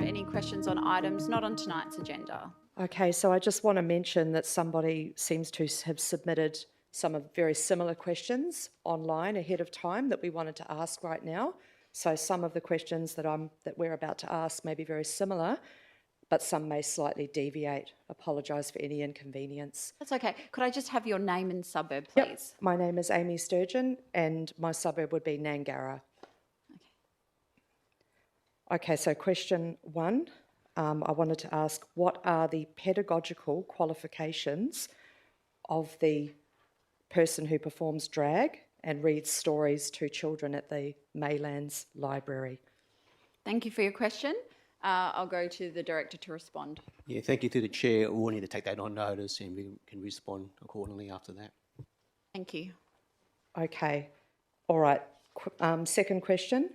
Any questions on items not on tonight's agenda? Okay, so I just want to mention that somebody seems to have submitted some of very similar questions online ahead of time that we wanted to ask right now. So some of the questions that we're about to ask may be very similar, but some may slightly deviate. Apologise for any inconvenience. That's okay. Could I just have your name and suburb, please? Yep. My name is Amy Sturgeon and my suburb would be Nangara. Okay, so question 1, I wanted to ask, what are the pedagogical qualifications of the person who performs drag and reads stories to children at the Maylands Library? Thank you for your question. I'll go to the Director to respond. Yeah, thank you to the Chair. We'll need to take that on notice and we can respond accordingly after that. Thank you. Okay, all right. Second question.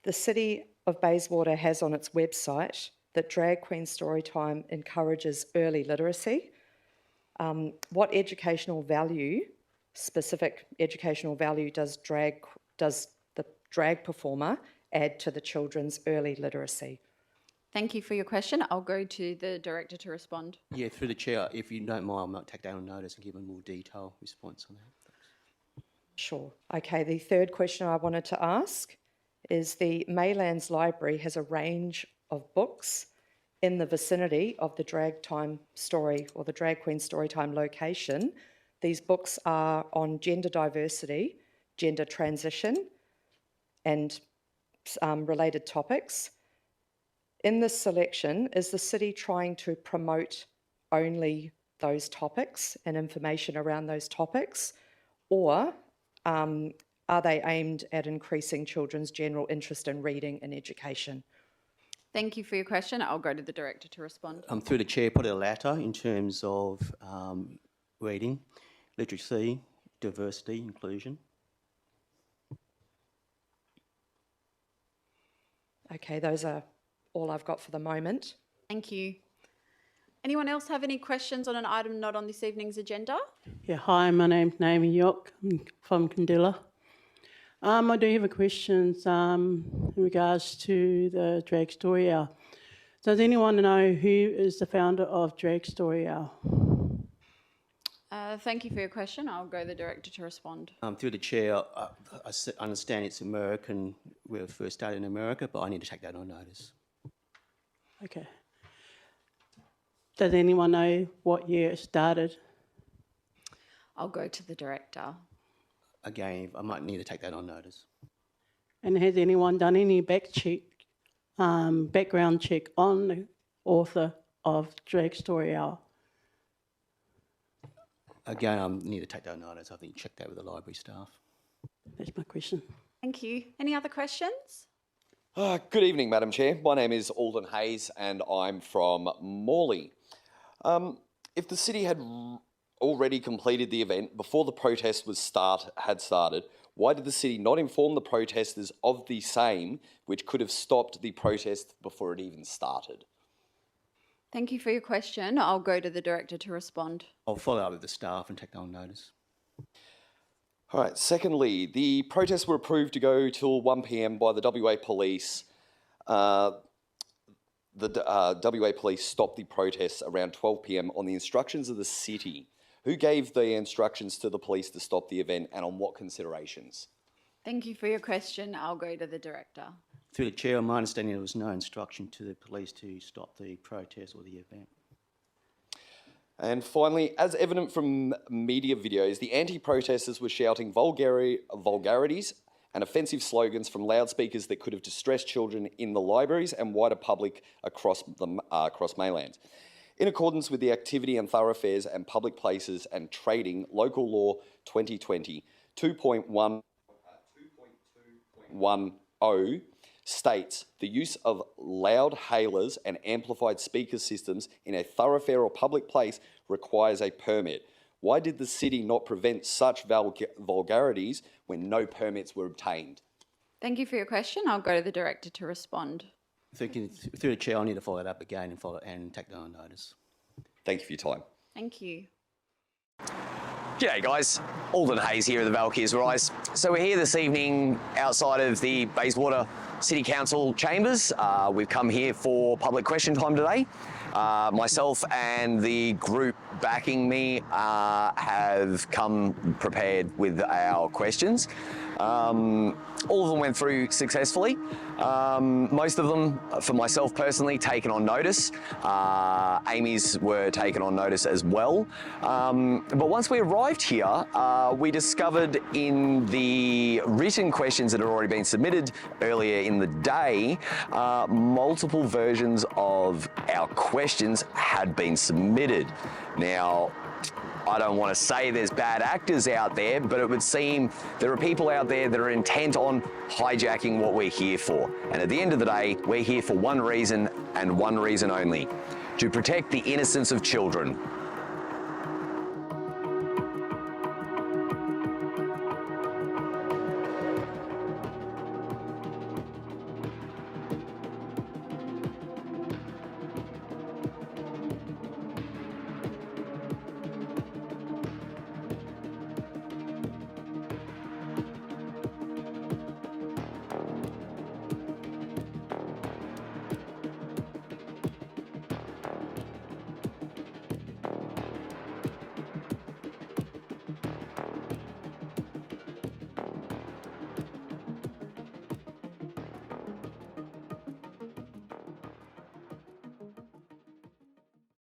The City of Bayswater has on its website that Drag Queen Storytime encourages early literacy. What educational value, specific educational value, does the drag performer add to the children's early literacy? Thank you for your question. I'll go to the Director to respond. Yeah, through the Chair, if you don't mind, I might take that on notice and give a more detailed response on that. Sure. Okay, the third question I wanted to ask is the Maylands Library has a range of books in the vicinity of the Drag Time Story or the Drag Queen Storytime location. These books are on gender diversity, gender transition and related topics. In this selection, is the city trying to promote only those topics and information around those topics, or are they aimed at increasing children's general interest in reading and education? Thank you for your question. I'll go to the Director to respond. Through the Chair, put a latter in terms of reading, literacy, diversity, inclusion. Okay, those are all I've got for the moment. Thank you. Anyone else have any questions on an item not on this evening's agenda? Yeah, hi, my name's Naomi York. I'm from Candilla. I do have a question in regards to the Drag Story Hour. Does anyone know who is the founder of Drag Story Hour? Thank you for your question. I'll go to the Director to respond. Through the Chair, I understand it's American, we were first started in America, but I need to take that on notice. Okay. Does anyone know what year it started? I'll go to the Director. Again, I might need to take that on notice. And has anyone done any background check on the author of Drag Story Hour? Again, I need to take that on notice. I think check that with the library staff. That's my question. Thank you. Any other questions? Good evening, Madam Chair. My name is Alden Hayes and I'm from Morley. If the city had already completed the event before the protest had started, why did the city not inform the protesters of the same, which could have stopped the protest before it even started? Thank you for your question. I'll go to the Director to respond. I'll follow up with the staff and take that on notice. All right. Secondly, the protests were approved to go till 1 p.m. by the WA Police. The WA Police stopped the protests around 12 p.m. on the instructions of the city. Who gave the instructions to the police to stop the event and on what considerations? Thank you for your question. I'll go to the Director. Through the Chair, my understanding there was no instruction to the police to stop the protest or the event. And finally, as evident from media videos, the anti-protesters were shouting vulgarities and offensive slogans from loudspeakers that could have distressed children in the libraries and wider public across Maylands. In accordance with the Activity and Thoroughfares and Public Places and Trading Local Law 2020 2.2.10 states the use of loud hailers and amplified speaker systems in a thoroughfare or public place requires a permit. Why did the city not prevent such vulgarities when no permits were obtained? Thank you for your question. I'll go to the director to respond. Through the chair, I need to follow that up again and take that on notice. Thank you for your time. Thank you. G'day guys, Alden Hayes here at the Valkyries Rise. So we're here this evening outside of the Bayswater City Council chambers. We've come here for public question time today. Myself and the group backing me have come prepared with our questions. All of them went through successfully. Most of them, for myself personally, taken on notice. Amy's were taken on notice as well. But once we arrived here, we discovered in the written questions that had already been submitted earlier in the day, multiple versions of our questions had been submitted. Now, I don't want to say there's bad actors out there, but it would seem there are people out there that are intent on hijacking what we're here for. And at the end of the day, we're here for one reason and one reason only: to protect the innocence of children.